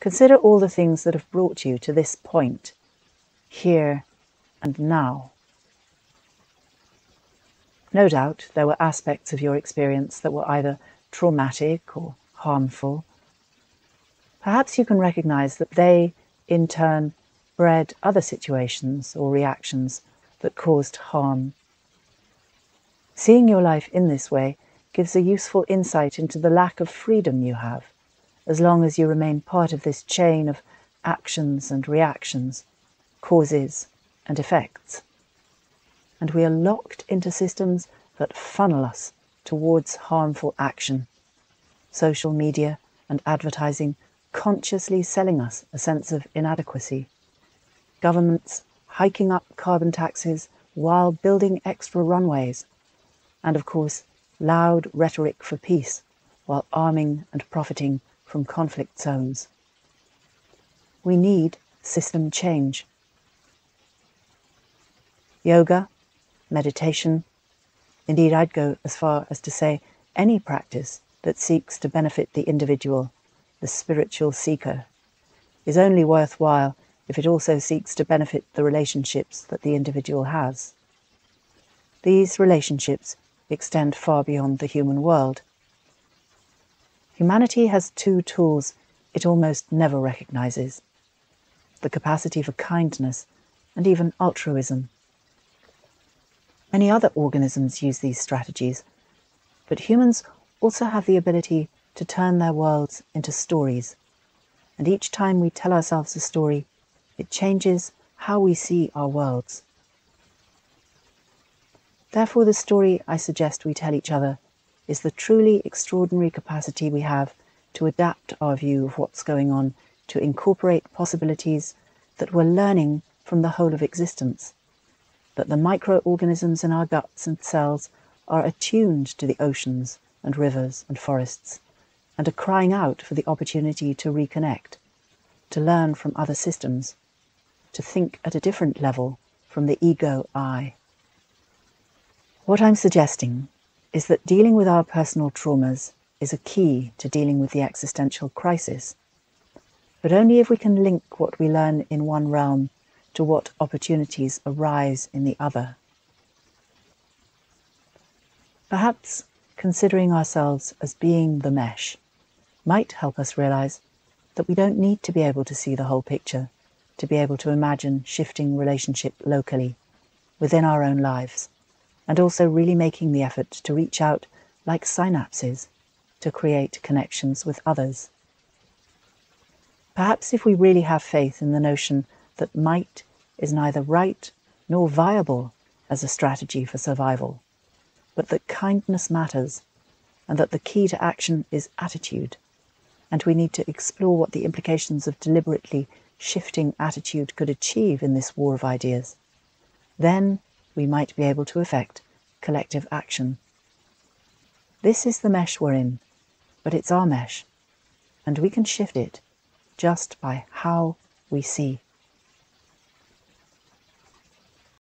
Consider all the things that have brought you to this point, here and now. No doubt there were aspects of your experience that were either traumatic or harmful. Perhaps you can recognize that they, in turn, bred other situations or reactions that caused harm. Seeing your life in this way gives a useful insight into the lack of freedom you have, as long as you remain part of this chain of actions and reactions, causes and effects. And we are locked into systems that funnel us towards harmful action. Social media and advertising consciously selling us a sense of inadequacy. Governments hiking up carbon taxes while building extra runways. And of course, loud rhetoric for peace while arming and profiting from conflict zones. We need system change. Yoga, meditation, indeed I'd go as far as to say any practice that seeks to benefit the individual, the spiritual seeker, is only worthwhile if it also seeks to benefit the relationships that the individual has. These relationships extend far beyond the human world. Humanity has two tools it almost never recognizes: the capacity for kindness and even altruism. Many other organisms use these strategies, but humans also have the ability to turn their worlds into stories, and each time we tell ourselves a story, it changes how we see our worlds. Therefore, the story I suggest we tell each other is the truly extraordinary capacity we have to adapt our view of what's going on, to incorporate possibilities that we're learning from the whole of existence, that the microorganisms in our guts and cells are attuned to the oceans and rivers and forests, and are crying out for the opportunity to reconnect, to learn from other systems, to think at a different level from the ego I. What I'm suggesting is that dealing with our personal traumas is a key to dealing with the existential crisis, but only if we can link what we learn in one realm to what opportunities arise in the other. Perhaps considering ourselves as being the mesh might help us realize that we don't need to be able to see the whole picture to be able to imagine shifting relationship locally within our own lives, and also really making the effort to reach out like synapses to create connections with others. Perhaps if we really have faith in the notion that might is neither right nor viable as a strategy for survival, but that kindness matters, and that the key to action is attitude, and we need to explore what the implications of deliberately shifting attitude could achieve in this war of ideas, then we might be able to effect collective action. This is the mesh we're in, but it's our mesh, and we can shift it just by how we see.